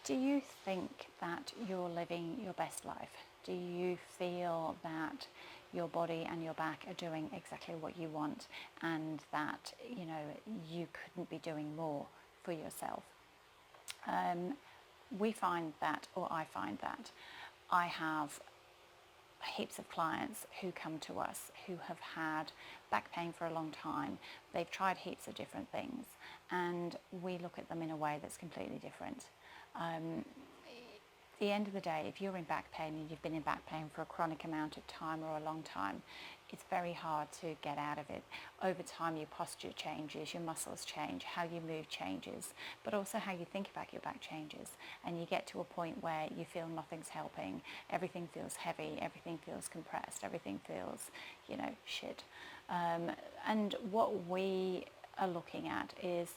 Do you think that you're living your best life? Do you feel that your body and your back are doing exactly what you want, and that you couldn't be doing more for yourself? We find that, or I find that, I have heaps of clients who come to us who have had back pain for a long time. They've tried heaps of different things, and we look at them in a way that's completely different. At the end of the day, if you're in back pain and you've been in back pain for a chronic amount of time or a long time, it's very hard to get out of it. Over time, your posture changes, your muscles change, how you move changes, but also how you think about your back changes. And you get to a point where you feel nothing's helping, everything feels heavy, everything feels compressed, everything feels, shit. And what we are looking at is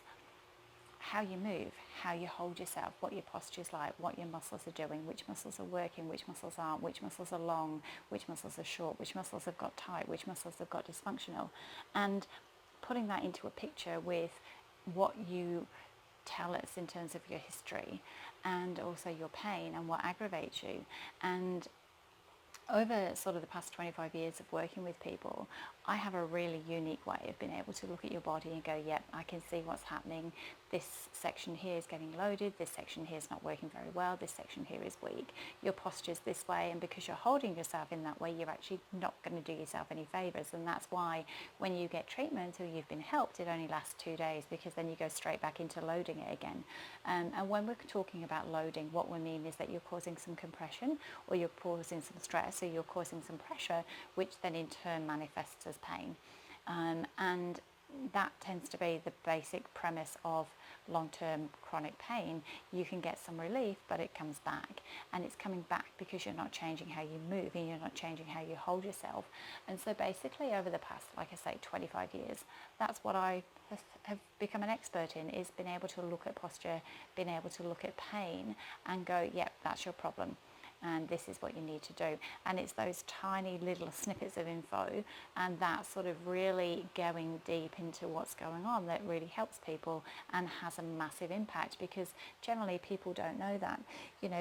how you move, how you hold yourself, what your posture's like, what your muscles are doing, which muscles are working, which muscles aren't, which muscles are long, which muscles are short, which muscles have got tight, which muscles have got dysfunctional. And putting that into a picture with what you tell us in terms of your history and also your pain and what aggravates you. And over sort of the past 25 years of working with people, I have a really unique way of being able to look at your body and go, yep, I can see what's happening. This section here is getting loaded. This section here is not working very well. This section here is weak. Your posture's this way, and because you're holding yourself in that way, you're actually not going to do yourself any favours. And that's why when you get treatment or you've been helped, it only lasts 2 days, because then you go straight back into loading it again. And when we're talking about loading, what we mean is that you're causing some compression or you're causing some stress, so you're causing some pressure, which then in turn manifests as pain. And that tends to be the basic premise of long-term chronic pain. You can get some relief, but it comes back, and it's coming back because you're not changing how you move and you're not changing how you hold yourself. And so basically over the past, like I say, 25 years, that's what I have become an expert in, is being able to look at posture, being able to look at pain and go, yep, that's your problem, and this is what you need to do. And it's those tiny little snippets of info and that sort of really going deep into what's going on that really helps people and has a massive impact, because generally people don't know that.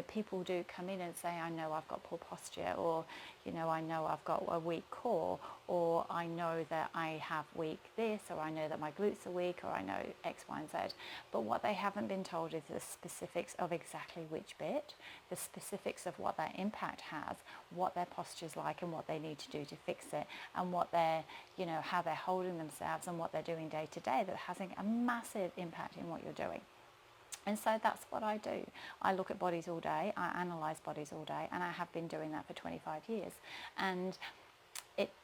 People do come in and say, I know I've got poor posture, or I know I've got a weak core, or I know that I have weak this, or I know that my glutes are weak, or I know X, Y, and Z. But what they haven't been told is the specifics of exactly which bit, the specifics of what that impact has, what their posture's like and what they need to do to fix it, and what they're, how they're holding themselves and what they're doing day to day that has a massive impact in what you're doing. And so that's what I do. I look at bodies all day, I analyse bodies all day, and I have been doing that for 25 years. And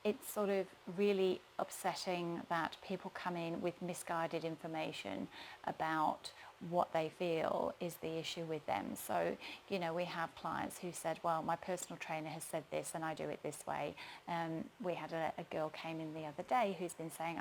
it's sort of really upsetting that people come in with misguided information about what they feel is the issue with them. So, we have clients who said, well, my personal trainer has said this and I do it this way. We had a girl came in the other day who's been saying,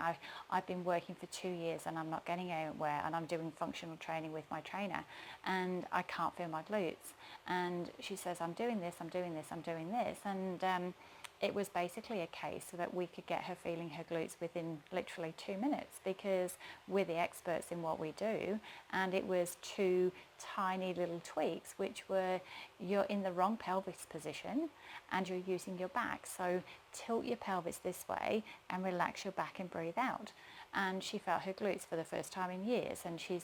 I've been working for 2 years and I'm not getting anywhere, and I'm doing functional training with my trainer and I can't feel my glutes. And she says, I'm doing this, I'm doing this, I'm doing this. And it was basically a case so that we could get her feeling her glutes within literally 2 minutes, because we're the experts in what we do, and it was 2 tiny little tweaks, which were, you're in the wrong pelvis position and you're using your back, so tilt your pelvis this way and relax your back and breathe out. And she felt her glutes for the first time in years, and she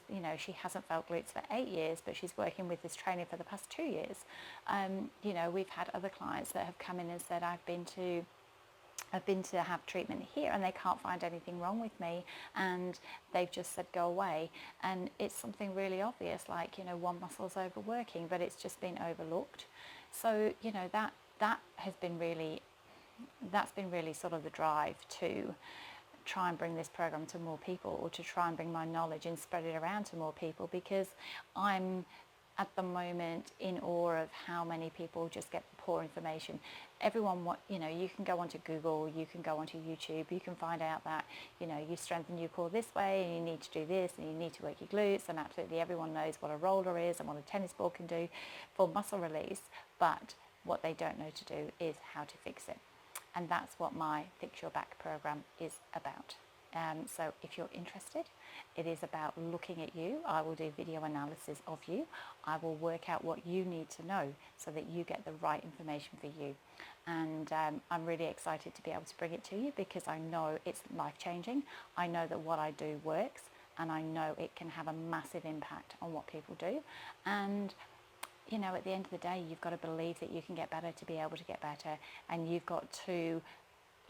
hasn't felt glutes for 8 years, but she's working with this trainer for the past 2 years. We've had other clients that have come in and said, I've been to have treatment here and they can't find anything wrong with me, and they've just said go away. And it's something really obvious, like one muscle's overworking, but it's just been overlooked. So that has been really, that's been really sort of the drive to try and bring this program to more people, or to try and bring my knowledge and spread it around to more people, because I'm at the moment in awe of how many people just get poor information. Everyone, you can go onto Google, you can go onto YouTube, you can find out that, you strengthen your core this way and you need to do this and you need to work your glutes, and absolutely everyone knows what a roller is and what a tennis ball can do for muscle release, but what they don't know to do is how to fix it. And that's what my Fix Your Back program is about. So if you're interested, it is about looking at you. I will do video analysis of you. I will work out what you need to know so that you get the right information for you. And I'm really excited to be able to bring it to you because I know it's life-changing. I know that what I do works, and I know it can have a massive impact on what people do. And you know, at the end of the day, you've got to believe that you can get better to be able to get better, and you've got to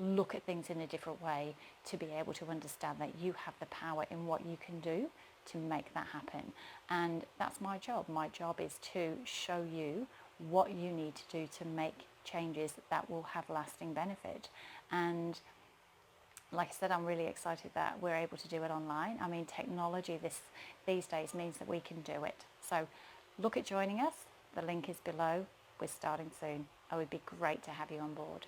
look at things in a different way to be able to understand that you have the power in what you can do to make that happen. And that's my job. My job is to show you what you need to do to make changes that will have lasting benefit. And like I said, I'm really excited that we're able to do it online. I mean, technology these days means that we can do it. So look at joining us. The link is below. We're starting soon. It would be great to have you on board.